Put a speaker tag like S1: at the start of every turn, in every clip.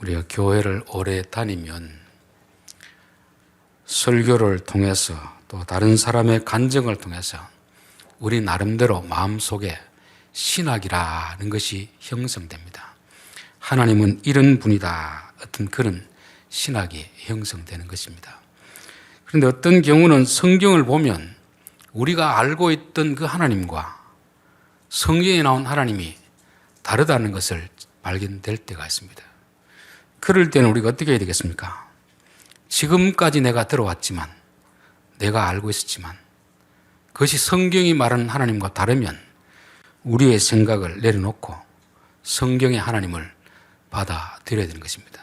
S1: 우리가 교회를 오래 다니면 설교를 통해서 또 다른 사람의 간증을 통해서 우리 나름대로 마음속에 신학이라는 것이 형성됩니다. 하나님은 이런 분이다. 어떤 그런 신학이 형성되는 것입니다. 그런데 어떤 경우는 성경을 보면 우리가 알고 있던 그 하나님과 성경에 나온 하나님이 다르다는 것을 발견될 때가 있습니다. 그럴 때는 우리가 어떻게 해야 되겠습니까? 지금까지 내가 들어왔지만, 내가 알고 있었지만, 그것이 성경이 말하는 하나님과 다르면 우리의 생각을 내려놓고 성경의 하나님을 받아들여야 되는 것입니다.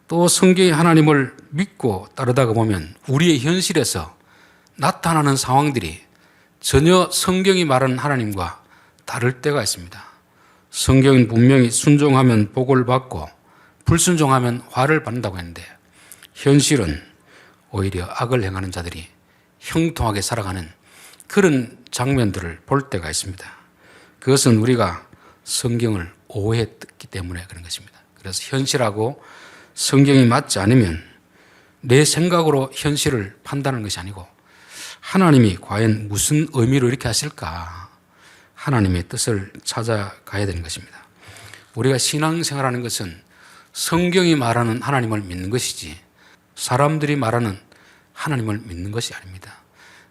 S1: 또 성경의 하나님을 믿고 따르다가 보면 우리의 현실에서 나타나는 상황들이 전혀 성경이 말하는 하나님과 다를 때가 있습니다. 성경은 분명히 순종하면 복을 받고 불순종하면 화를 받는다고 했는데 현실은 오히려 악을 행하는 자들이 형통하게 살아가는 그런 장면들을 볼 때가 있습니다. 그것은 우리가 성경을 오해했기 때문에 그런 것입니다. 그래서 현실하고 성경이 맞지 않으면 내 생각으로 현실을 판단하는 것이 아니고 하나님이 과연 무슨 의미로 이렇게 하실까? 하나님의 뜻을 찾아가야 되는 것입니다. 우리가 신앙생활하는 것은 성경이 말하는 하나님을 믿는 것이지 사람들이 말하는 하나님을 믿는 것이 아닙니다.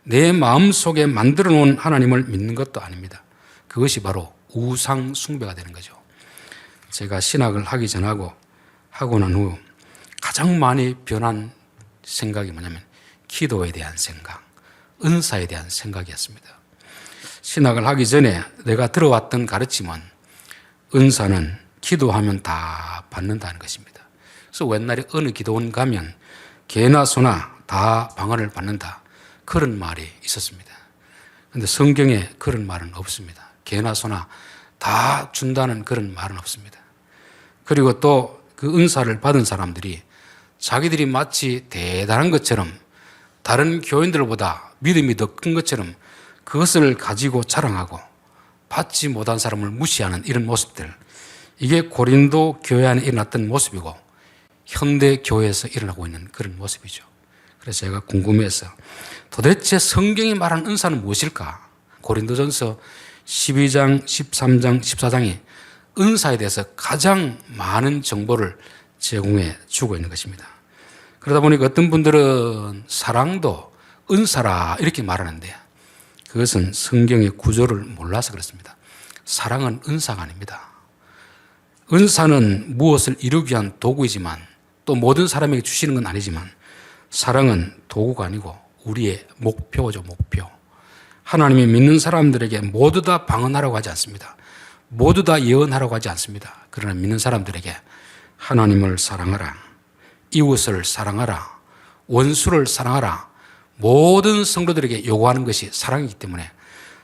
S1: 내 마음속에 만들어 놓은 하나님을 믿는 것도 아닙니다. 그것이 바로 우상 숭배가 되는 거죠. 제가 신학을 하기 전하고 하고 난 후 가장 많이 변한 생각이 뭐냐면 기도에 대한 생각, 은사에 대한 생각이었습니다. 신학을 하기 전에 내가 들어왔던 가르침은 은사는 기도하면 다 받는다는 것입니다. 그래서 옛날에 어느 기도원 가면 개나 소나 다 방언을 받는다. 그런 말이 있었습니다. 그런데 성경에 그런 말은 없습니다. 개나 소나 다 준다는 그런 말은 없습니다. 그리고 또 그 은사를 받은 사람들이 자기들이 마치 대단한 것처럼 다른 교인들보다 믿음이 더 큰 것처럼 그것을 가지고 자랑하고 받지 못한 사람을 무시하는 이런 모습들, 이게 고린도 교회 안에 일어났던 모습이고 현대 교회에서 일어나고 있는 그런 모습이죠. 그래서 제가 궁금해서 도대체 성경이 말하는 은사는 무엇일까? 고린도전서 12장, 13장, 14장이 은사에 대해서 가장 많은 정보를 제공해 주고 있는 것입니다. 그러다 보니까 어떤 분들은 사랑도 은사라 이렇게 말하는데 그것은 성경의 구조를 몰라서 그렇습니다. 사랑은 은사가 아닙니다. 은사는 무엇을 이루기 위한 도구이지만 또 모든 사람에게 주시는 건 아니지만 사랑은 도구가 아니고 우리의 목표죠, 목표. 하나님이 믿는 사람들에게 모두 다 방언하라고 하지 않습니다. 모두 다 예언하라고 하지 않습니다. 그러나 믿는 사람들에게 하나님을 사랑하라, 이웃을 사랑하라, 원수를 사랑하라, 모든 성도들에게 요구하는 것이 사랑이기 때문에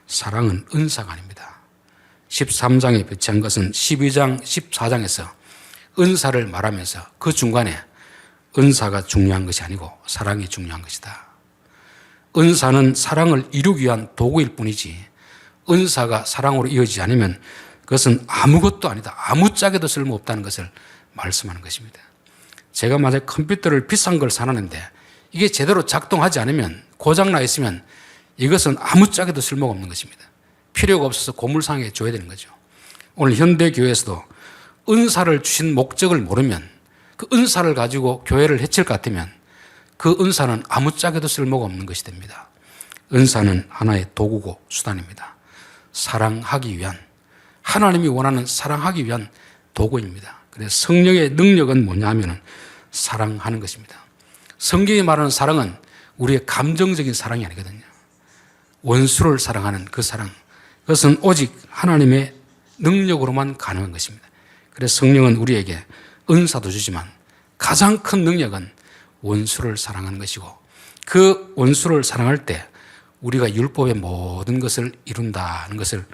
S1: 사랑은 은사가 아닙니다. 13장에 배치한 것은 12장, 14장에서 은사를 말하면서 그 중간에 은사가 중요한 것이 아니고 사랑이 중요한 것이다. 은사는 사랑을 이루기 위한 도구일 뿐이지 은사가 사랑으로 이어지지 않으면 그것은 아무것도 아니다. 아무짝에도 쓸모없다는 것을 말씀하는 것입니다. 제가 만약 컴퓨터를 비싼 걸 사놨는데 이게 제대로 작동하지 않으면 고장나 있으면 이것은 아무짝에도 쓸모가 없는 것입니다. 필요가 없어서 고물상에 줘야 되는 거죠. 오늘 현대교회에서도 은사를 주신 목적을 모르면 그 은사를 가지고 교회를 해칠 것 같으면 그 은사는 아무짝에도 쓸모가 없는 것이 됩니다. 은사는 하나의 도구고 수단입니다. 사랑하기 위한, 하나님이 원하는 사랑하기 위한 도구입니다. 그래서 성령의 능력은 뭐냐 하면 사랑하는 것입니다. 성경이 말하는 사랑은 우리의 감정적인 사랑이 아니거든요. 원수를 사랑하는 그 사랑, 그것은 오직 하나님의 능력으로만 가능한 것입니다. 그래서 성령은 우리에게 은사도 주지만 가장 큰 능력은 원수를 사랑하는 것이고 그 원수를 사랑할 때 우리가 율법의 모든 것을 이룬다는 것을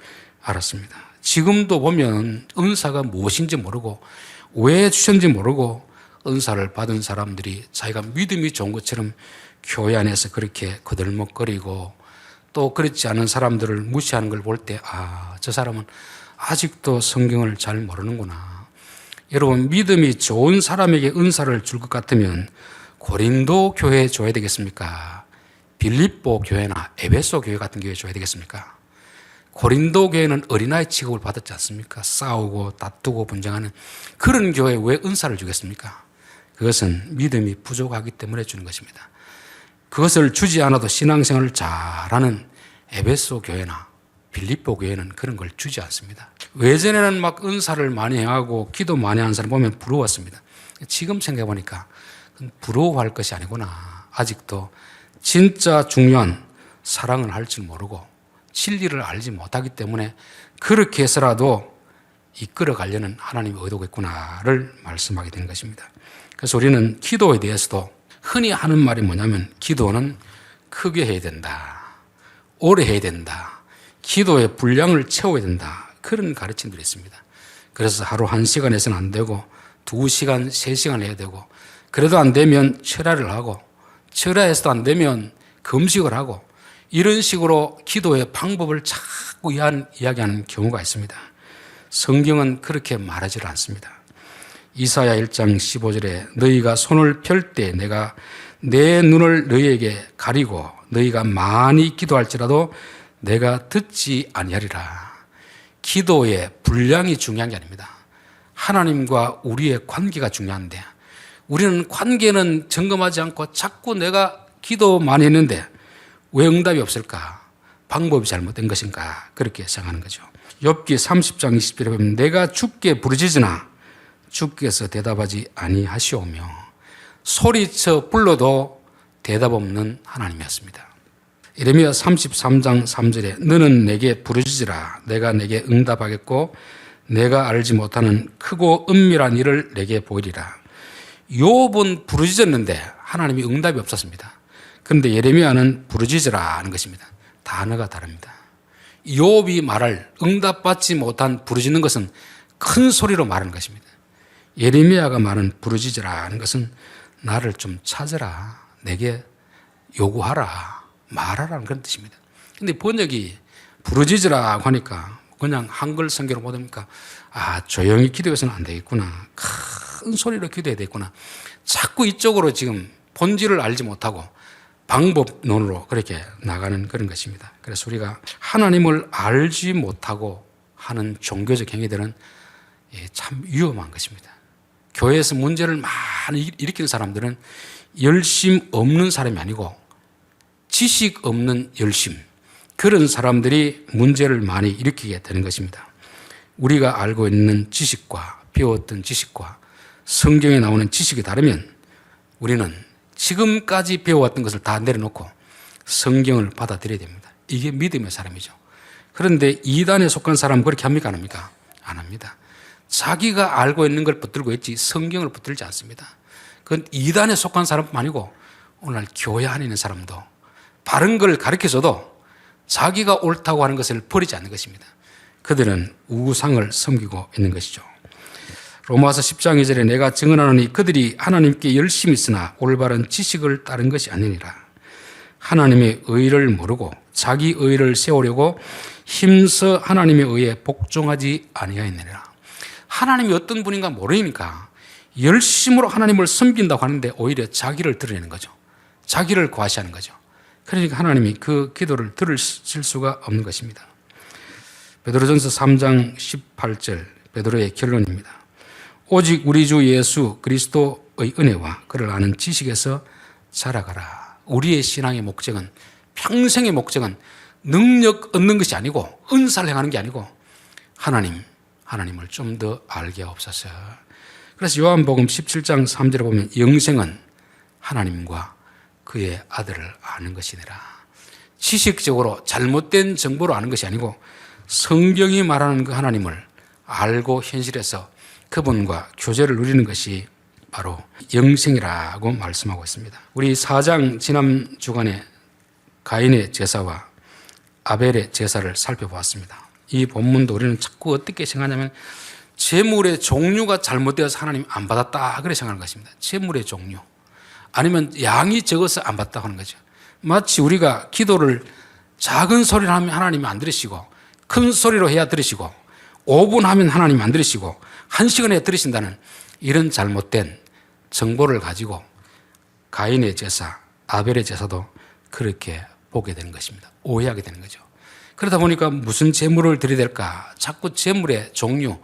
S1: 알았습니다. 지금도 보면 은사가 무엇인지 모르고 왜 주셨는지 모르고 은사를 받은 사람들이 자기가 믿음이 좋은 것처럼 교회 안에서 그렇게 거들먹거리고 또 그렇지 않은 사람들을 무시하는 걸 볼 때 저 사람은 아직도 성경을 잘 모르는구나. 여러분, 믿음이 좋은 사람에게 은사를 줄 것 같으면 고린도 교회에 줘야 되겠습니까? 빌립보 교회나 에베소 교회 같은 교회에 줘야 되겠습니까? 고린도 교회는 어린아이 취급을 받았지 않습니까? 싸우고 다투고 분쟁하는 그런 교회에 왜 은사를 주겠습니까? 그것은 믿음이 부족하기 때문에 주는 것입니다. 그것을 주지 않아도 신앙생활을 잘하는 에베소 교회나 빌립보 교회는 그런 걸 주지 않습니다. 외전에는 막 은사를 많이 행하고 기도 많이 하는 사람 보면 부러웠습니다. 지금 생각해보니까 부러워할 것이 아니구나. 아직도 진짜 중요한 사랑을 할 줄 모르고 진리를 알지 못하기 때문에 그렇게 해서라도 이끌어 가려는 하나님의 의도가 있구나를 말씀하게 된 것입니다. 그래서 우리는 기도에 대해서도 흔히 하는 말이 뭐냐면 기도는 크게 해야 된다. 오래 해야 된다. 기도의 분량을 채워야 된다. 그런 가르침들이 있습니다. 그래서 하루 1시간 해서는 안 되고 2시간, 3시간 해야 되고 그래도 안 되면 철야를 하고 철야해서도 안 되면 금식을 하고 이런 식으로 기도의 방법을 자꾸 이야기하는 경우가 있습니다. 성경은 그렇게 말하지 않습니다. 이사야 1장 15절에 너희가 손을 펼 때 내가 내 눈을 너희에게 가리고 너희가 많이 기도할지라도 내가 듣지 아니하리라. 기도의 분량이 중요한 게 아닙니다. 하나님과 우리의 관계가 중요한데 우리는 관계는 점검하지 않고 자꾸 내가 기도 많이 했는데 왜 응답이 없을까? 방법이 잘못된 것인가? 그렇게 생각하는 거죠. 욥기 30장 20절에 보면 내가 주께 부르짖으나 주께서 대답하지 아니하시오며 소리쳐 불러도 대답 없는 하나님이었습니다. 예레미야 33장 3절에 너는 내게 부르짖으라 내가 내게 응답하겠고 내가 알지 못하는 크고 은밀한 일을 내게 보이리라. 욥은 부르짖었는데 하나님이 응답이 없었습니다. 그런데 예레미야는 부르짖으라 하는 것입니다. 단어가 다릅니다. 욥이 말할 응답받지 못한 부르짖는 것은 큰 소리로 말하는 것입니다. 예레미야가 말하는 부르짖으라 하는 것은 나를 좀 찾으라, 내게 요구하라, 말하라는 그런 뜻입니다. 그런데 번역이 부르짖으라고 하니까 그냥 한글 성경으로 보니까 조용히 기도해서는 안 되겠구나. 큰 소리로 기도해야 되겠구나. 자꾸 이쪽으로 지금 본질을 알지 못하고 방법론으로 그렇게 나가는 그런 것입니다. 그래서 우리가 하나님을 알지 못하고 하는 종교적 행위들은 참 위험한 것입니다. 교회에서 문제를 많이 일으키는 사람들은 열심 없는 사람이 아니고 지식 없는 열심, 그런 사람들이 문제를 많이 일으키게 되는 것입니다. 우리가 알고 있는 지식과 배웠던 지식과 성경에 나오는 지식이 다르면 우리는 지금까지 배워왔던 것을 다 내려놓고 성경을 받아들여야 됩니다. 이게 믿음의 사람이죠. 그런데 이단에 속한 사람은 그렇게 합니까? 안 합니까? 안 합니다. 자기가 알고 있는 걸 붙들고 있지 성경을 붙들지 않습니다. 그건 이단에 속한 사람뿐 아니고 오늘 교회 안에 있는 사람도 바른 걸 가르쳐줘도 자기가 옳다고 하는 것을 버리지 않는 것입니다. 그들은 우상을 섬기고 있는 것이죠. 로마서 10장 2절에 내가 증언하노니 그들이 하나님께 열심히 있으나 올바른 지식을 따른 것이 아니니라. 하나님의 의를 모르고 자기 의를 세우려고 힘써 하나님의 의에 복종하지 아니하였느니라. 하나님이 어떤 분인가 모르니까 열심으로 하나님을 섬긴다고 하는데 오히려 자기를 드러내는 거죠. 자기를 과시하는 거죠. 그러니까 하나님이 그 기도를 들으실 수가 없는 것입니다. 베드로전서 3장 18절 베드로의 결론입니다. 오직 우리 주 예수 그리스도의 은혜와 그를 아는 지식에서 자라가라. 우리의 신앙의 목적은, 평생의 목적은 능력 얻는 것이 아니고 은사를 행하는 게 아니고 하나님을 좀 더 알게 하옵소서. 그래서 요한복음 17장 3절에 보면 영생은 하나님과 그의 아들을 아는 것이니라. 지식적으로 잘못된 정보로 아는 것이 아니고 성경이 말하는 그 하나님을 알고 현실에서 그분과 교제를 누리는 것이 바로 영생이라고 말씀하고 있습니다. 우리 4장 지난 주간에 가인의 제사와 아벨의 제사를 살펴보았습니다. 이 본문도 우리는 자꾸 어떻게 생각하냐면 제물의 종류가 잘못되어서 하나님 안 받았다 그렇게 생각하는 것입니다. 제물의 종류 아니면 양이 적어서 안 받았다고 하는 거죠. 마치 우리가 기도를 작은 소리로 하면 하나님이 안 들으시고 큰 소리로 해야 들으시고 5분 하면 하나님이 안 들으시고 1시간에 들으신다는 이런 잘못된 정보를 가지고 가인의 제사, 아벨의 제사도 그렇게 보게 되는 것입니다. 오해하게 되는 거죠. 그러다 보니까 무슨 제물을 드려야 될까? 자꾸 제물의 종류,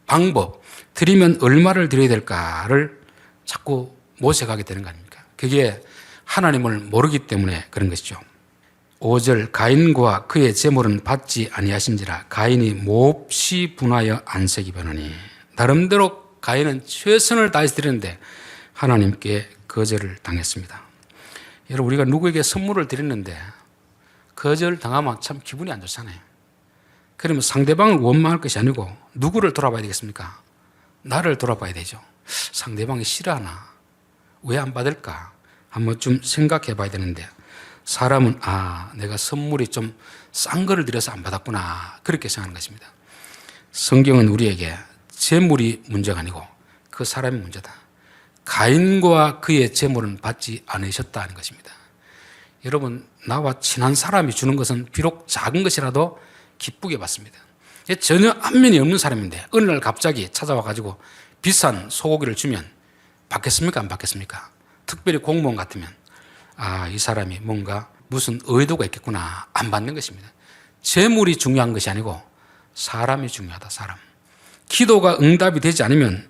S1: 방법, 드리면 얼마를 드려야 될까를 자꾸 모색하게 되는 거 아닙니까? 그게 하나님을 모르기 때문에 그런 것이죠. 5절 가인과 그의 제물은 받지 아니하신지라 가인이 몹시 분하여 안색이 변하니. 나름대로 가인은 최선을 다해서 드렸는데 하나님께 거절을 당했습니다. 여러분, 우리가 누구에게 선물을 드렸는데 거절 당하면 참 기분이 안 좋잖아요. 그러면 상대방을 원망할 것이 아니고 누구를 돌아봐야 되겠습니까? 나를 돌아봐야 되죠. 상대방이 싫어하나? 왜 안 받을까? 한번 좀 생각해 봐야 되는데 사람은 내가 선물이 좀 싼 거를 드려서 안 받았구나, 그렇게 생각하는 것입니다. 성경은 우리에게 재물이 문제가 아니고 그 사람이 문제다. 가인과 그의 재물은 받지 않으셨다는 것입니다. 여러분, 나와 친한 사람이 주는 것은 비록 작은 것이라도 기쁘게 받습니다. 전혀 안면이 없는 사람인데 어느 날 갑자기 찾아와 가지고 비싼 소고기를 주면 받겠습니까? 안 받겠습니까? 특별히 공무원 같으면 이 사람이 뭔가 무슨 의도가 있겠구나, 안 받는 것입니다. 재물이 중요한 것이 아니고 사람이 중요하다. 사람. 기도가 응답이 되지 않으면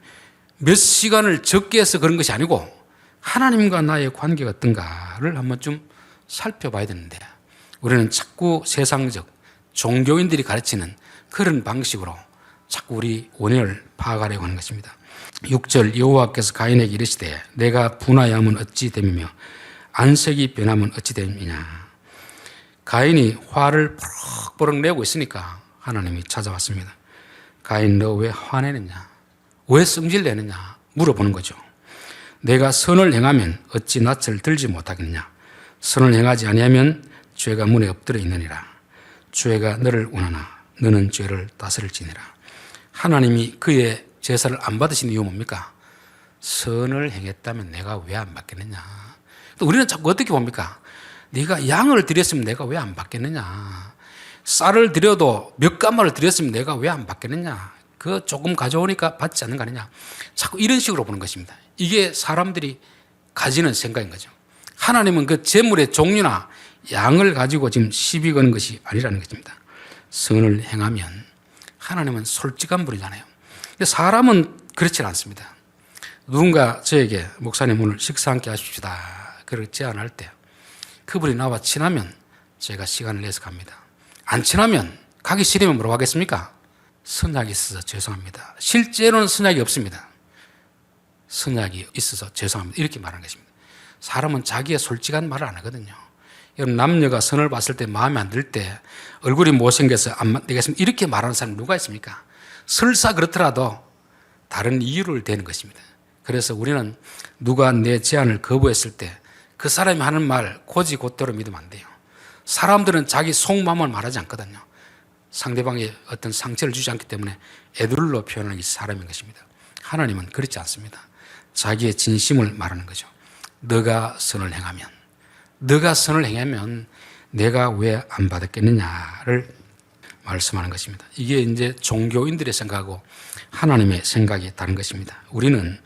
S1: 몇 시간을 적게 해서 그런 것이 아니고 하나님과 나의 관계가 어떤가를 한번 좀 살펴봐야 되는데 우리는 자꾸 세상적 종교인들이 가르치는 그런 방식으로 자꾸 우리 원인을 파악하려고 하는 것입니다. 6절 여호와께서 가인에게 이르시되 내가 분하여하면 어찌 됨이며 안색이 변하면 어찌 됨이냐. 가인이 화를 버럭버럭 내고 있으니까 하나님이 찾아왔습니다. 가인, 너 왜 화내느냐? 왜 성질내느냐? 물어보는 거죠. 내가 선을 행하면 어찌 낯을 들지 못하겠느냐? 선을 행하지 아니하면 죄가 문에 엎드려 있느니라. 죄가 너를 원하나 너는 죄를 다스릴지니라. 하나님이 그의 제사를 안 받으신 이유 뭡니까? 선을 행했다면 내가 왜 안 받겠느냐? 또 우리는 자꾸 어떻게 봅니까? 네가 양을 드렸으면 내가 왜 안 받겠느냐? 쌀을 드려도 몇 가마를 드렸으면 내가 왜 안 받겠느냐? 그 조금 가져오니까 받지 않는 거 아니냐? 자꾸 이런 식으로 보는 것입니다. 이게 사람들이 가지는 생각인 거죠. 하나님은 그 재물의 종류나 양을 가지고 지금 시비 거는 것이 아니라는 것입니다. 선을 행하면 하나님은 솔직한 분이잖아요. 근데 사람은 그렇지 않습니다. 누군가 저에게 목사님 오늘 식사 함께 하십시다, 그렇게 제안할 때 그분이 나와 친하면 제가 시간을 내서 갑니다. 안 친하면 가기 싫으면 뭐라고 하겠습니까? 선약이 있어서 죄송합니다. 실제로는 선약이 없습니다. 선약이 있어서 죄송합니다, 이렇게 말하는 것입니다. 사람은 자기의 솔직한 말을 안 하거든요. 여러분, 남녀가 선을 봤을 때 마음에 안 들 때 얼굴이 못생겨서 안 되겠습니다, 이렇게 말하는 사람이 누가 있습니까? 설사 그렇더라도 다른 이유를 대는 것입니다. 그래서 우리는 누가 내 제안을 거부했을 때 그 사람이 하는 말 곧이곧대로 믿으면 안 돼요. 사람들은 자기 속마음을 말하지 않거든요. 상대방이 어떤 상처를 주지 않기 때문에 애들로 표현하는 게 사람인 것입니다. 하나님은 그렇지 않습니다. 자기의 진심을 말하는 거죠. 너가 선을 행하면 내가 왜 안 받았겠느냐를 말씀하는 것입니다. 이게 이제 종교인들의 생각하고 하나님의 생각이 다른 것입니다. 우리는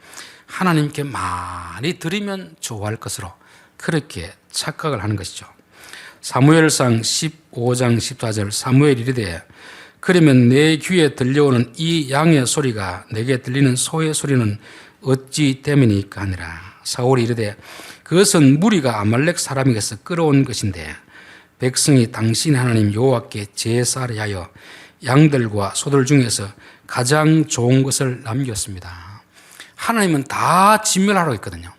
S1: 하나님께 많이 드리면 좋아할 것으로 그렇게 착각을 하는 것이죠. 사무엘상 15장 14절 사무엘이 이르되 그러면 내 귀에 들려오는 이 양의 소리가 내게 들리는 소의 소리는 어찌 됨이니까 하니라. 사울이 이르되 그것은 무리가 아말렉 사람에게서 끌어온 것인데 백성이 당신 하나님 여호와께 제사를 하여 양들과 소들 중에서 가장 좋은 것을 남겼습니다. 하나님은 다 진멸하라고 했거든요.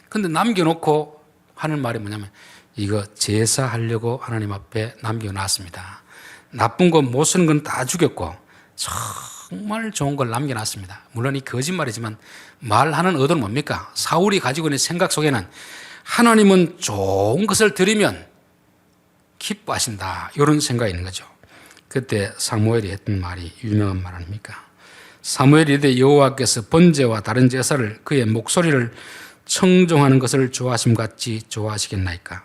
S1: 그런데 남겨놓고 하는 말이 뭐냐면 이거 제사하려고 하나님 앞에 남겨놨습니다. 나쁜 거 못 쓰는 건 다 죽였고 정말 좋은 걸 남겨놨습니다. 물론 이 거짓말이지만 말하는 의도는 뭡니까? 사울이 가지고 있는 생각 속에는 하나님은 좋은 것을 드리면 기뻐하신다, 이런 생각이 있는 거죠. 그때 사무엘이 했던 말이 유명한 말 아닙니까? 사무엘이 이르되 여호와께서 번제와 다른 제사를 그의 목소리를 청종하는 것을 좋아하심같이 좋아하시겠나이까?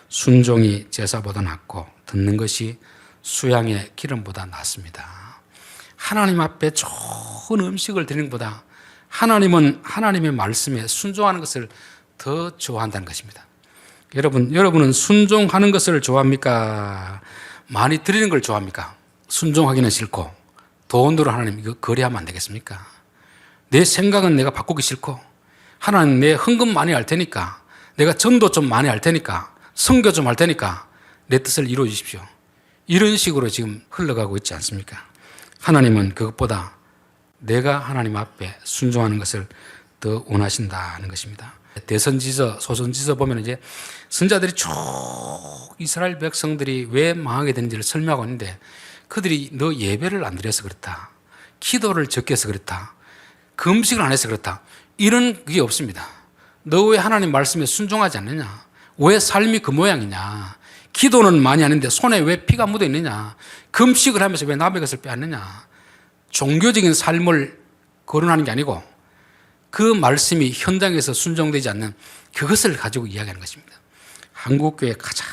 S1: 순종이 제사보다 낫고 듣는 것이 수양의 기름보다 낫습니다. 하나님 앞에 좋은 음식을 드리는 것보다 하나님은 하나님의 말씀에 순종하는 것을 더 좋아한다는 것입니다. 여러분은 순종하는 것을 좋아합니까? 많이 드리는 걸 좋아합니까? 순종하기는 싫고 돈으로 하나님 이거 거래하면 안 되겠습니까? 내 생각은 내가 바꾸기 싫고 하나님 내 헌금 많이 할 테니까 내가 전도 좀 많이 할 테니까 선교 좀 할 테니까 내 뜻을 이루어 주십시오. 이런 식으로 지금 흘러가고 있지 않습니까? 하나님은 그것보다 내가 하나님 앞에 순종하는 것을 더 원하신다는 것입니다. 대선지서, 소선지서 보면 이제 선자들이 쭉 이스라엘 백성들이 왜 망하게 되는지를 설명하고 있는데 그들이 너 예배를 안 드려서 그렇다. 기도를 적게 해서 그렇다. 금식을 안 해서 그렇다. 이런 그게 없습니다. 너 왜 하나님 말씀에 순종하지 않느냐? 왜 삶이 그 모양이냐? 기도는 많이 하는데 손에 왜 피가 묻어 있느냐? 금식을 하면서 왜 남의 것을 빼앗느냐? 종교적인 삶을 거론하는 게 아니고 그 말씀이 현장에서 순종되지 않는 그것을 가지고 이야기하는 것입니다. 한국교회의 가장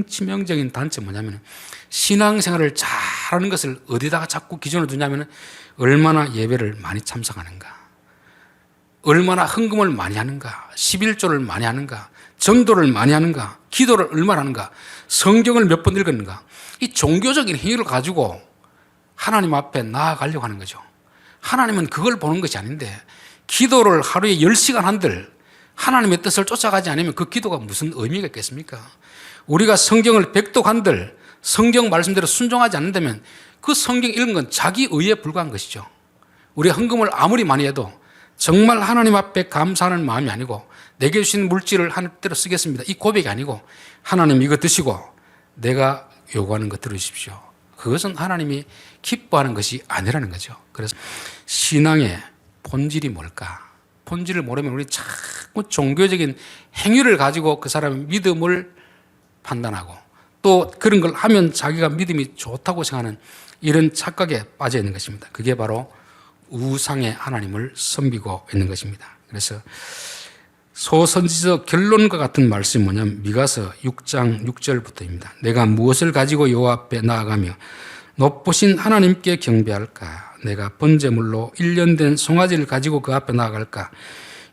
S1: 치명적인 단점은 뭐냐면 신앙생활을 잘하는 것을 어디다가 자꾸 기준을 두냐면 얼마나 예배를 많이 참석하는가, 얼마나 헌금을 많이 하는가, 11조를 많이 하는가, 전도를 많이 하는가, 기도를 얼마나 하는가, 성경을 몇 번 읽었는가. 이 종교적인 행위를 가지고 하나님 앞에 나아가려고 하는 거죠. 하나님은 그걸 보는 것이 아닌데 기도를 하루에 10시간 한들 하나님의 뜻을 쫓아가지 않으면 그 기도가 무슨 의미가 있겠습니까? 우리가 성경을 백독한들 성경 말씀대로 순종하지 않는다면 그 성경 읽은 건 자기 의에 불과한 것이죠. 우리가 헌금을 아무리 많이 해도 정말 하나님 앞에 감사하는 마음이 아니고 내게 주신 물질을 하나님대로 쓰겠습니다. 이 고백이 아니고 하나님 이거 드시고 내가 요구하는 거 들으십시오. 그것은 하나님이 기뻐하는 것이 아니라는 거죠. 그래서 신앙의 본질이 뭘까? 본질을 모르면 우리 자꾸 종교적인 행위를 가지고 그 사람의 믿음을 판단하고 또 그런 걸 하면 자기가 믿음이 좋다고 생각하는 이런 착각에 빠져 있는 것입니다. 그게 바로 우상의 하나님을 섬기고 있는 것입니다. 그래서 소선지서 결론과 같은 말씀이 뭐냐면 미가서 6장 6절부터입니다. 내가 무엇을 가지고 여호와 앞에 나아가며 높으신 하나님께 경배할까? 내가 번제물로 1년 된 송아지를 가지고 그 앞에 나아갈까?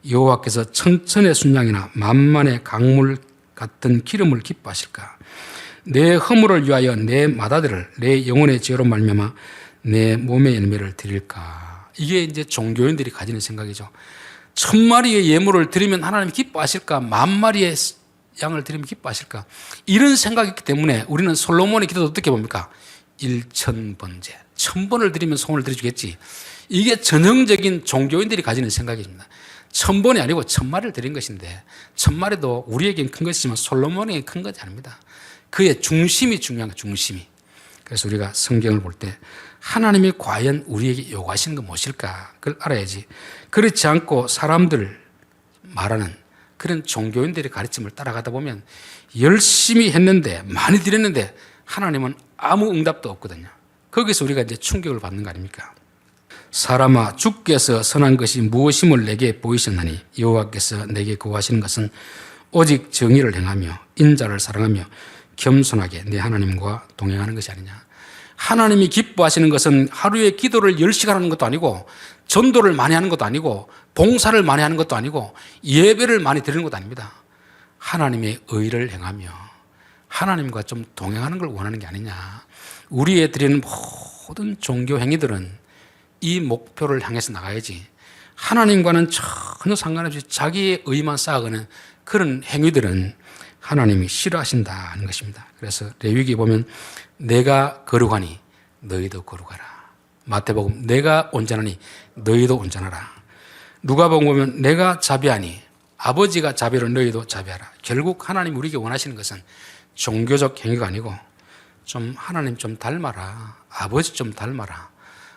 S1: 여호와께서 천천의 순양이나 만만의 강물 같은 기름을 기뻐하실까? 내 허물을 위하여 내 맏아들을 내 영혼의 죄로 말미암아 내 몸의 열매를 드릴까? 이게 이제 종교인들이 가지는 생각이죠. 1000마리의 예물을 드리면 하나님이 기뻐하실까? 10,000마리의 양을 드리면 기뻐하실까? 이런 생각이 있기 때문에 우리는 솔로몬의 기도도 어떻게 봅니까? 1000번제. 1000번을 드리면 소원을 들어주겠지. 이게 전형적인 종교인들이 가지는 생각입니다. 1000번이 아니고 1000마리를 드린 것인데 1000마리도 우리에겐 큰 것이지만 솔로몬에겐 큰 것이 아닙니다. 그의 중심이 중요한 거예요. 중심이. 그래서 우리가 성경을 볼 때 하나님이 과연 우리에게 요구하시는 건 무엇일까? 그걸 알아야지. 그렇지 않고 사람들 말하는 그런 종교인들의 가르침을 따라가다 보면 열심히 했는데 많이 드렸는데 하나님은 아무 응답도 없거든요. 거기서 우리가 이제 충격을 받는 거 아닙니까? 사람아 주께서 선한 것이 무엇임을 내게 보이셨나니 여호와께서 내게 구하시는 것은 오직 정의를 행하며 인자를 사랑하며 겸손하게 내 하나님과 동행하는 것이 아니냐. 하나님이 기뻐하시는 것은 하루에 기도를 10시간 하는 것도 아니고 전도를 많이 하는 것도 아니고 봉사를 많이 하는 것도 아니고 예배를 많이 드리는 것도 아닙니다. 하나님의 의를 행하며 하나님과 좀 동행하는 걸 원하는 게 아니냐. 우리의 드리는 모든 종교 행위들은 이 목표를 향해서 나가야지 하나님과는 전혀 상관없이 자기의 의만 쌓아가는 그런 행위들은 하나님이 싫어하신다는 것입니다. 그래서 레위기 보면 내가 거룩하니 너희도 거룩하라. 마태복음 내가 온전하니 너희도 온전하라. 누가복음 보면 내가 자비하니 아버지가 자비로 너희도 자비하라. 결국 하나님 우리에게 원하시는 것은 종교적 행위가 아니고 좀 하나님 좀 닮아라. 아버지 좀 닮아라.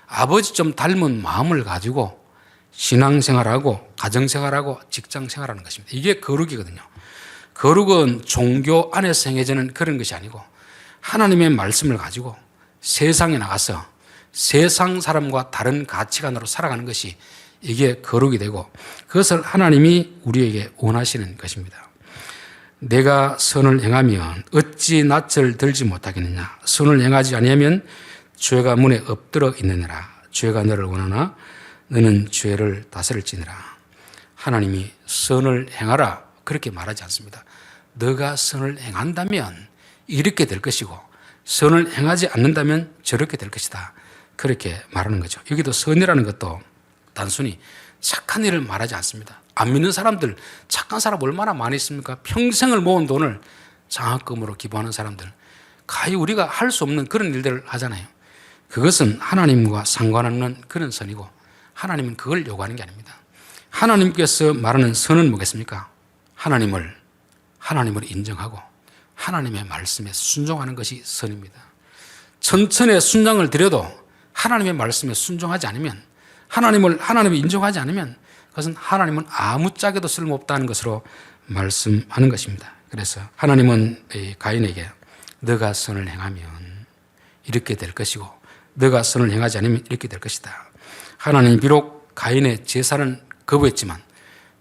S1: 아버지 좀 닮은 마음을 가지고 신앙생활하고 가정생활하고 직장생활하는 것입니다. 이게 거룩이거든요. 거룩은 종교 안에서 행해지는 그런 것이 아니고 하나님의 말씀을 가지고 세상에 나가서 세상 사람과 다른 가치관으로 살아가는 것이 이게 거룩이 되고 그것을 하나님이 우리에게 원하시는 것입니다. 내가 선을 행하면 어찌 낯을 들지 못하겠느냐. 선을 행하지 아니하면 죄가 문에 엎드러 있느니라. 죄가 너를 원하나 너는 죄를 다스릴지니라. 하나님이 선을 행하라 그렇게 말하지 않습니다. 너가 선을 행한다면 이렇게 될 것이고 선을 행하지 않는다면 저렇게 될 것이다. 그렇게 말하는 거죠. 여기도 선이라는 것도 단순히 착한 일을 말하지 않습니다. 안 믿는 사람들, 착한 사람 얼마나 많이 있습니까? 평생을 모은 돈을 장학금으로 기부하는 사람들. 가히 우리가 할 수 없는 그런 일들을 하잖아요. 그것은 하나님과 상관없는 그런 선이고 하나님은 그걸 요구하는 게 아닙니다. 하나님께서 말하는 선은 뭐겠습니까? 하나님을 인정하고 하나님의 말씀에 순종하는 것이 선입니다. 천천의 순장을 드려도 하나님의 말씀에 순종하지 않으면 하나님을 인정하지 않으면 그것은 하나님은 아무짝에도 쓸모없다는 것으로 말씀하는 것입니다. 그래서 하나님은 가인에게 너가 선을 행하면 이렇게 될 것이고 너가 선을 행하지 않으면 이렇게 될 것이다. 하나님이 비록 가인의 제사는 거부했지만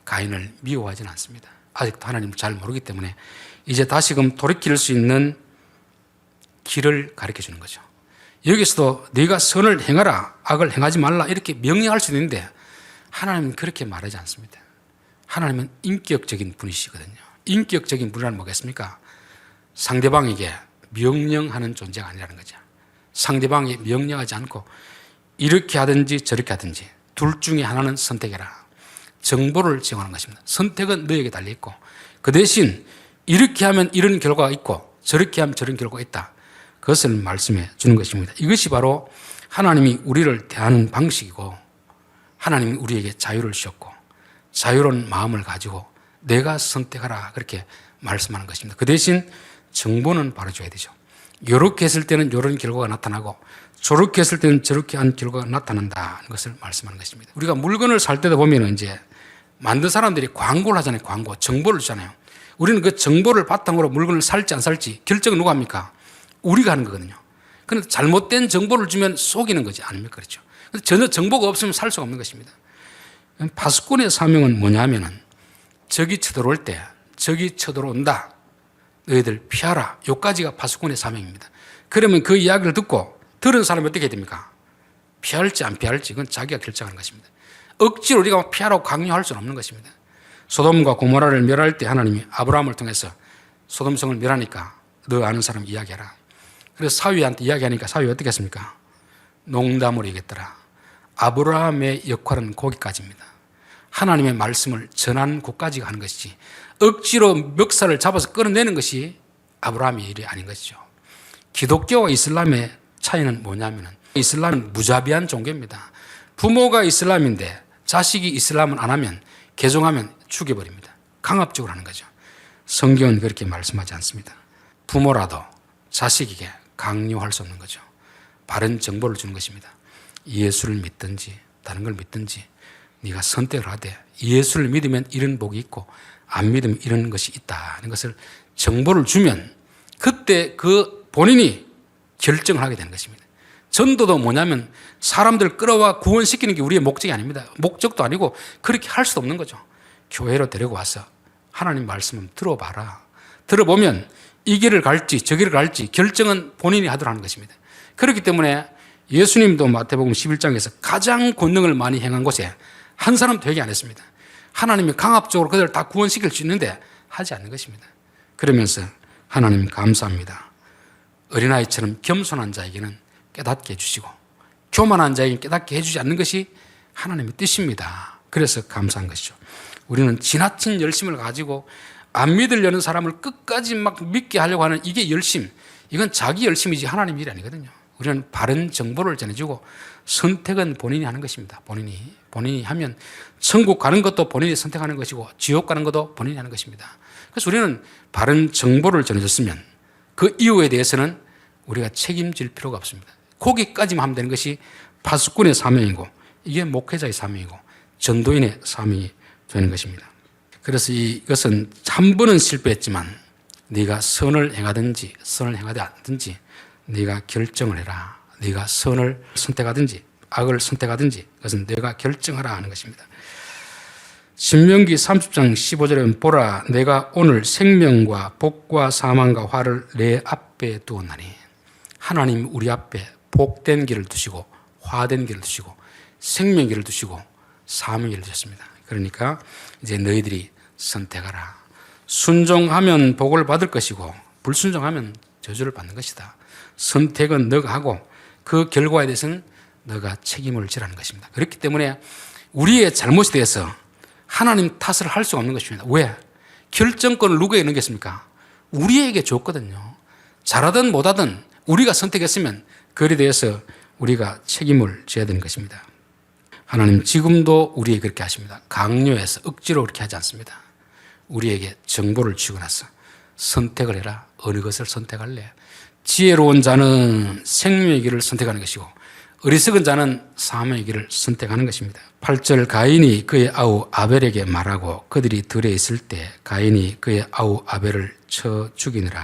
S1: 가인을 미워하지는 않습니다. 아직도 하나님을 잘 모르기 때문에 이제 다시금 돌이킬 수 있는 길을 가르쳐 주는 거죠. 여기서도 네가 선을 행하라 악을 행하지 말라 이렇게 명령할 수 있는데 하나님은 그렇게 말하지 않습니다. 하나님은 인격적인 분이시거든요. 인격적인 분이란 뭐겠습니까? 상대방에게 명령하는 존재가 아니라는 거죠. 상대방이 명령하지 않고 이렇게 하든지 저렇게 하든지 둘 중에 하나는 선택해라. 정보를 제공하는 것입니다. 선택은 너에게 달려있고 그 대신 이렇게 하면 이런 결과가 있고 저렇게 하면 저런 결과가 있다. 그것을 말씀해 주는 것입니다. 이것이 바로 하나님이 우리를 대하는 방식이고 하나님이 우리에게 자유를 주셨고 자유로운 마음을 가지고 내가 선택하라 그렇게 말씀하는 것입니다. 그 대신 정보는 바로 줘야 되죠. 이렇게 했을 때는 이런 결과가 나타나고 저렇게 했을 때는 저렇게 한 결과가 나타난다는 것을 말씀하는 것입니다. 우리가 물건을 살 때도 보면 이제 만든 사람들이 광고를 하잖아요. 광고, 정보를 주잖아요. 우리는 그 정보를 바탕으로 물건을 살지 안 살지 결정은 누가 합니까? 우리가 하는 거거든요. 그런데 잘못된 정보를 주면 속이는 거지 않습니까? 그렇죠. 전혀 정보가 없으면 살 수가 없는 것입니다. 파수꾼의 사명은 뭐냐면은 적이 쳐들어올 때 적이 쳐들어온다. 너희들 피하라. 요까지가 파수꾼의 사명입니다. 그러면 그 이야기를 듣고 들은 사람이 어떻게 됩니까? 피할지 안 피할지 그건 자기가 결정하는 것입니다. 억지로 우리가 피하라고 강요할 수는 없는 것입니다. 소돔과 고모라를 멸할 때 하나님이 아브라함을 통해서 소돔성을 멸하니까 너 아는 사람 이야기해라. 그래서 사위한테 이야기하니까 사위가 어떻게 했습니까? 농담으로 얘기했더라. 아브라함의 역할은 거기까지입니다. 하나님의 말씀을 전하는 곳까지가 하는 것이지 억지로 멱살을 잡아서 끌어내는 것이 아브라함의 일이 아닌 것이죠. 기독교와 이슬람의 차이는 뭐냐면 이슬람은 무자비한 종교입니다. 부모가 이슬람인데 자식이 이슬람을 안 하면 개종하면 죽여버립니다. 강압적으로 하는 거죠. 성경은 그렇게 말씀하지 않습니다. 부모라도 자식에게 강요할 수 없는 거죠. 바른 정보를 주는 것입니다. 예수를 믿든지 다른 걸 믿든지 네가 선택을 하되 예수를 믿으면 이런 복이 있고 안 믿으면 이런 것이 있다는 것을 정보를 주면 그때 그 본인이 결정을 하게 되는 것입니다. 전도도 뭐냐면 사람들 끌어와 구원시키는 게 우리의 목적이 아닙니다. 목적도 아니고 그렇게 할 수도 없는 거죠. 교회로 데리고 와서 하나님 말씀을 들어봐라. 들어보면 이 길을 갈지 저 길을 갈지 결정은 본인이 하도록 하는 것입니다. 그렇기 때문에 예수님도 마태복음 11장에서 가장 권능을 많이 행한 곳에 한 사람도 회개 안 했습니다. 하나님이 강압적으로 그들을 다 구원시킬 수 있는데 하지 않는 것입니다. 그러면서 하나님 감사합니다. 어린아이처럼 겸손한 자에게는 깨닫게 해주시고 교만한 자에게는 깨닫게 해주지 않는 것이 하나님의 뜻입니다. 그래서 감사한 것이죠. 우리는 지나친 열심을 가지고 안 믿으려는 사람을 끝까지 막 믿게 하려고 하는 이게 열심, 이건 자기 열심이지 하나님 일이 아니거든요. 우리는 바른 정보를 전해주고 선택은 본인이 하는 것입니다. 본인이 하면 천국 가는 것도 본인이 선택하는 것이고 지옥 가는 것도 본인이 하는 것입니다. 그래서 우리는 바른 정보를 전해줬으면 그 이유에 대해서는 우리가 책임질 필요가 없습니다. 거기까지만 하면 되는 것이 파수꾼의 사명이고 이게 목회자의 사명이고 전도인의 사명이 되는 것입니다. 그래서 이것은 한 번은 실패했지만 네가 선을 행하든지 선을 행하지 않든지 네가 결정을 해라. 네가 선을 선택하든지 악을 선택하든지 그것은 네가 결정하라 하는 것입니다. 신명기 30장 15절에 보라 내가 오늘 생명과 복과 사망과 화를 내 앞에 두었나니 하나님 우리 앞에 복된 길을 두시고 화된 길을 두시고 생명길을 두시고 사명길을 주셨습니다. 그러니까 이제 너희들이 선택하라. 순종하면 복을 받을 것이고 불순종하면 저주를 받는 것이다. 선택은 너가 하고 그 결과에 대해서는 너가 책임을 지라는 것입니다. 그렇기 때문에 우리의 잘못에 대해서 하나님 탓을 할 수가 없는 것입니다. 왜? 결정권을 누구에게 넘겼습니까? 우리에게 줬거든요. 잘하든 못하든 우리가 선택했으면 그에 대해서 우리가 책임을 져야 되는 것입니다. 하나님 지금도 우리에게 그렇게 하십니다. 강요해서 억지로 그렇게 하지 않습니다. 우리에게 정보를 주고 나서 선택을 해라. 어느 것을 선택할래? 지혜로운 자는 생명의 길을 선택하는 것이고 어리석은 자는 사망의 길을 선택하는 것입니다. 8절 가인이 그의 아우 아벨에게 말하고 그들이 들에 있을 때 가인이 그의 아우 아벨을 쳐 죽이느라.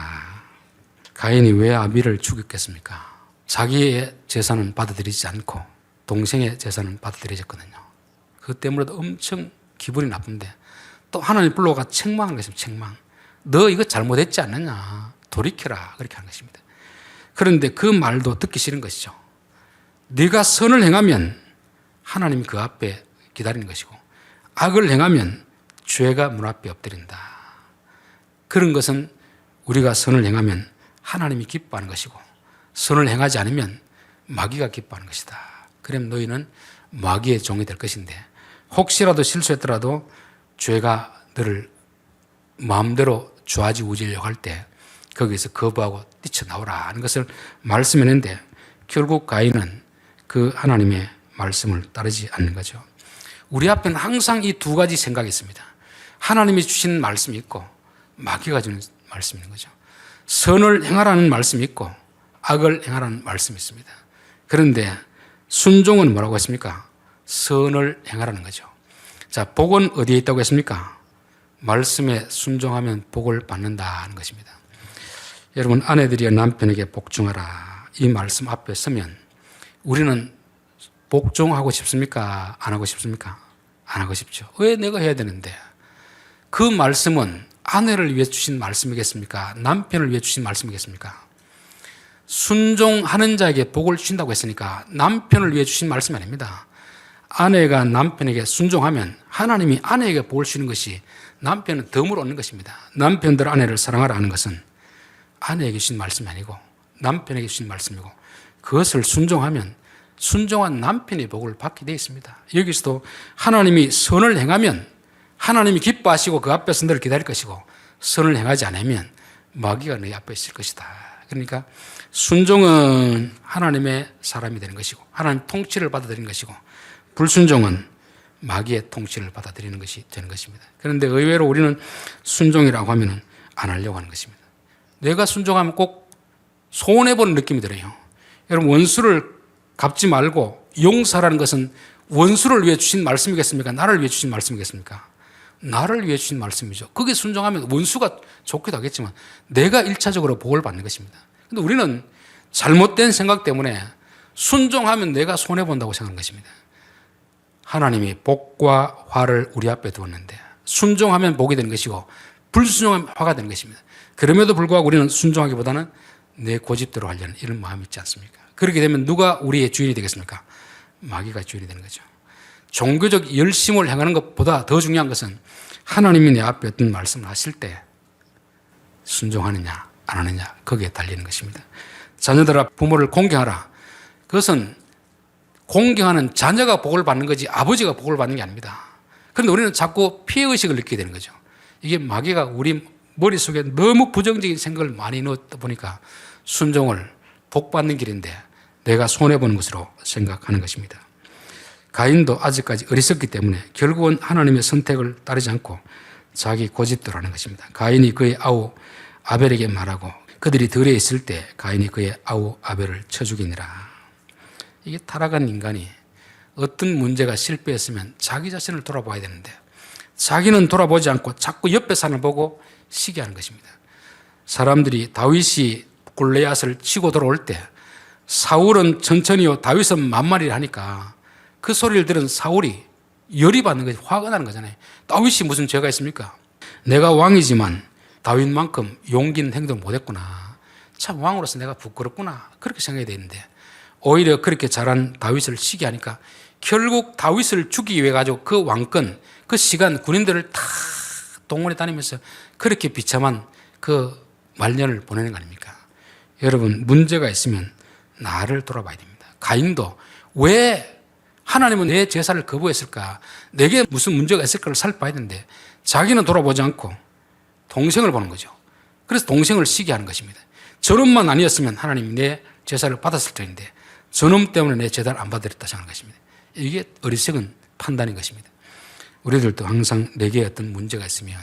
S1: 가인이 왜 아벨을 죽였겠습니까? 자기의 재산은 받아들이지 않고 동생의 재산은 받아들여졌거든요. 그 때문에도 엄청 기분이 나쁜데 또 하나님 불러가 책망하는 것입니다. 책망. 너 이거 잘못했지 않느냐. 돌이켜라. 그렇게 하는 것입니다. 그런데 그 말도 듣기 싫은 것이죠. 네가 선을 행하면 하나님이 그 앞에 기다리는 것이고 악을 행하면 죄가 문 앞에 엎드린다. 그런 것은 우리가 선을 행하면 하나님이 기뻐하는 것이고 선을 행하지 않으면 마귀가 기뻐하는 것이다. 그럼 너희는 마귀의 종이 될 것인데 혹시라도 실수했더라도 죄가 너를 마음대로 좌지우지하려고 할 때 거기에서 거부하고 뛰쳐나오라 하는 것을 말씀했는데 결국 가인은 그 하나님의 말씀을 따르지 않는 거죠. 우리 앞에는 항상 이 두 가지 생각이 있습니다. 하나님이 주신 말씀이 있고 마귀가 주는 말씀이 있는 거죠. 선을 행하라는 말씀이 있고 악을 행하라는 말씀이 있습니다. 그런데 순종은 뭐라고 했습니까? 선을 행하라는 거죠. 자, 복은 어디에 있다고 했습니까? 말씀에 순종하면 복을 받는다는 것입니다. 여러분, 아내들이 남편에게 복종하라. 이 말씀 앞에 서면 우리는 복종하고 싶습니까? 안 하고 싶습니까? 안 하고 싶죠. 왜 내가 해야 되는데? 그 말씀은 아내를 위해 주신 말씀이겠습니까? 남편을 위해 주신 말씀이겠습니까? 순종하는 자에게 복을 주신다고 했으니까 남편을 위해 주신 말씀이 아닙니다. 아내가 남편에게 순종하면 하나님이 아내에게 복을 주는 것이 남편은 덤을 얻는 것입니다. 남편들 아내를 사랑하라 하는 것은 아내에게 주신 말씀이 아니고 남편에게 주신 말씀이고 그것을 순종하면 순종한 남편의 복을 받게 되어 있습니다. 여기서도 하나님이 선을 행하면 하나님이 기뻐하시고 그 앞에서 너를 기다릴 것이고 선을 행하지 않으면 마귀가 너희 앞에 있을 것이다. 그러니까 순종은 하나님의 사람이 되는 것이고 하나님 통치를 받아들이는 것이고 불순종은 마귀의 통치를 받아들이는 것이 되는 것입니다. 그런데 의외로 우리는 순종이라고 하면 안 하려고 하는 것입니다. 내가 순종하면 꼭 손해보는 느낌이 들어요. 여러분, 원수를 갚지 말고 용서라는 것은 원수를 위해 주신 말씀이겠습니까? 나를 위해 주신 말씀이겠습니까? 나를 위해 주신 말씀이죠. 거기에 순종하면 원수가 좋기도 하겠지만 내가 1차적으로 복을 받는 것입니다. 근데 우리는 잘못된 생각 때문에 순종하면 내가 손해본다고 생각하는 것입니다. 하나님이 복과 화를 우리 앞에 두었는데 순종하면 복이 되는 것이고 불순종하면 화가 되는 것입니다. 그럼에도 불구하고 우리는 순종하기보다는 내 고집대로 하려는 이런 마음이 있지 않습니까? 그렇게 되면 누가 우리의 주인이 되겠습니까? 마귀가 주인이 되는 거죠. 종교적 열심을 행하는 것보다 더 중요한 것은 하나님이 내 앞에 어떤 말씀을 하실 때 순종하느냐 안 하느냐 거기에 달리는 것입니다. 자녀들아 부모를 공경하라. 그것은 공경하는 자녀가 복을 받는 거지 아버지가 복을 받는 게 아닙니다. 그런데 우리는 자꾸 피해의식을 느끼게 되는 거죠. 이게 마귀가 우리 머릿속에 너무 부정적인 생각을 많이 넣다 보니까 순종을 복받는 길인데 내가 손해보는 것으로 생각하는 것입니다. 가인도 아직까지 어리석기 때문에 결국은 하나님의 선택을 따르지 않고 자기 고집대로 하는 것입니다. 가인이 그의 아우 아벨에게 말하고 그들이 들에 있을 때 가인이 그의 아우 아벨을 쳐 죽이니라. 이게 타락한 인간이 어떤 문제가 실패했으면 자기 자신을 돌아봐야 되는데 자기는 돌아보지 않고 자꾸 옆에 산을 보고 시기하는 것입니다. 사람들이 다윗이 골리앗을 치고 돌아올 때 사울은 천천히요 다윗은 만마리를 하니까 그 소리를 들은 사울이 열이 받는 거지 화가 나는 거잖아요. 다윗이 무슨 죄가 있습니까? 내가 왕이지만 다윗만큼 용기 있는 행동을 못했구나. 참 왕으로서 내가 부끄럽구나. 그렇게 생각이 되는데 오히려 그렇게 잘한 다윗을 시기하니까 결국 다윗을 죽이기 위해 가지고 그 왕권, 그 시간 군인들을 다 동원해 다니면서 그렇게 비참한 그 말년을 보내는 거 아닙니까? 여러분, 문제가 있으면 나를 돌아봐야 됩니다. 가인도 왜 하나님은 내 제사를 거부했을까? 내게 무슨 문제가 있을까를 살펴봐야 되는데 자기는 돌아보지 않고 동생을 보는 거죠. 그래서 동생을 시기하는 것입니다. 저놈만 아니었으면 하나님이 내 제사를 받았을 텐데 저놈 때문에 내 제사를 안 받으렸다 생각하는 것입니다. 이게 어리석은 판단인 것입니다. 우리들도 항상 내게 어떤 문제가 있으면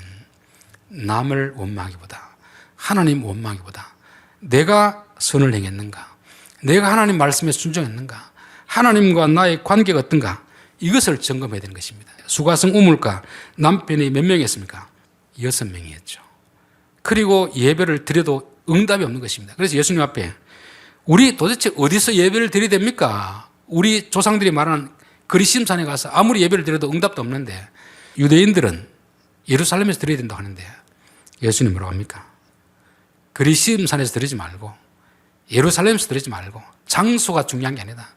S1: 남을 원망하기보다 하나님 원망하기보다 내가 선을 행했는가? 내가 하나님 말씀에 순종했는가? 하나님과 나의 관계가 어떤가? 이것을 점검해야 되는 것입니다. 수가성 우물가 남편이 몇 명이었습니까? 6명이었죠. 그리고 예배를 드려도 응답이 없는 것입니다. 그래서 예수님 앞에 우리 도대체 어디서 예배를 드려야 됩니까? 우리 조상들이 말하는 그리심산에 가서 아무리 예배를 드려도 응답도 없는데 유대인들은 예루살렘에서 드려야 된다고 하는데 예수님 뭐라고 합니까? 그리심산에서 드리지 말고 예루살렘에서 드리지 말고 장소가 중요한 게 아니다.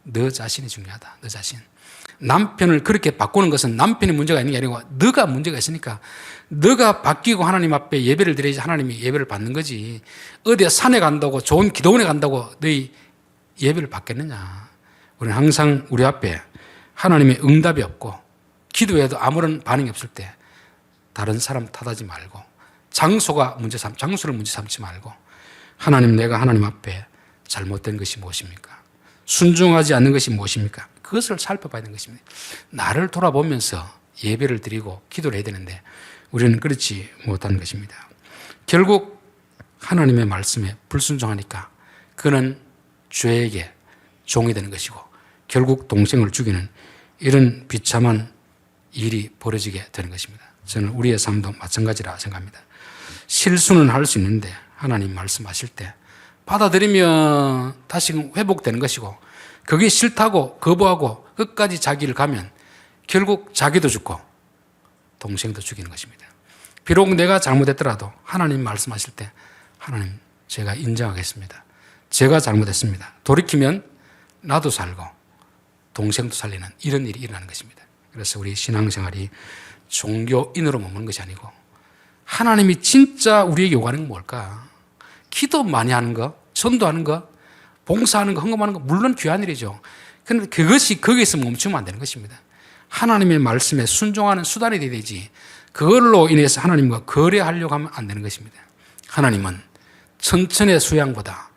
S1: 너 자신이 중요하다. 너 자신. 남편을 그렇게 바꾸는 것은 남편이 문제가 있는 게 아니고 너가 문제가 있으니까 너가 바뀌고 하나님 앞에 예배를 드려야지 하나님이 예배를 받는 거지. 어디에 산에 간다고 좋은 기도원에 간다고 너희 예배를 받겠느냐. 우리는 항상 우리 앞에 하나님의 응답이 없고 기도해도 아무런 반응이 없을 때 다른 사람 탓하지 말고 장소를 문제 삼지 말고 하나님, 내가 하나님 앞에 잘못된 것이 무엇입니까? 순종하지 않는 것이 무엇입니까? 그것을 살펴봐야 되는 것입니다. 나를 돌아보면서 예배를 드리고 기도를 해야 되는데 우리는 그렇지 못하는 것입니다. 결국 하나님의 말씀에 불순종하니까 그는 죄에게 종이 되는 것이고 결국 동생을 죽이는 이런 비참한 일이 벌어지게 되는 것입니다. 저는 우리의 삶도 마찬가지라 생각합니다. 실수는 할 수 있는데 하나님 말씀하실 때 받아들이면 다시금 회복되는 것이고 그게 싫다고 거부하고 끝까지 자기를 가면 결국 자기도 죽고 동생도 죽이는 것입니다. 비록 내가 잘못했더라도 하나님 말씀하실 때 하나님, 제가 인정하겠습니다. 제가 잘못했습니다. 돌이키면 나도 살고 동생도 살리는 이런 일이 일어나는 것입니다. 그래서 우리 신앙생활이 종교인으로 머무는 것이 아니고 하나님이 진짜 우리에게 요구하는 건 뭘까? 기도 많이 하는 거, 전도하는 거, 봉사하는 거, 헌금하는 거 물론 귀한 일이죠. 그런데 그것이 거기에서 멈추면 안 되는 것입니다. 하나님의 말씀에 순종하는 수단이 되어야 되지 그걸로 인해서 하나님과 거래하려고 하면 안 되는 것입니다. 하나님은 천천의 수양보다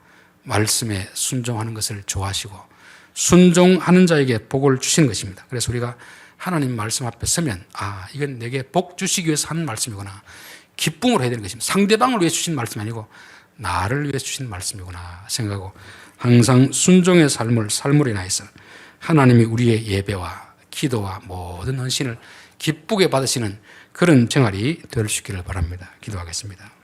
S1: 말씀에 순종하는 것을 좋아하시고 순종하는 자에게 복을 주시는 것입니다. 그래서 우리가 하나님 말씀 앞에 서면 이건 내게 복 주시기 위해서 하는 말씀이구나. 기쁨으로 해야 되는 것입니다. 상대방을 위해 주신 말씀이 아니고 나를 위해 주신 말씀이구나 생각하고 항상 순종의 삶으로 인하여서 하나님이 우리의 예배와 기도와 모든 헌신을 기쁘게 받으시는 그런 생활이 될 수 있기를 바랍니다. 기도하겠습니다.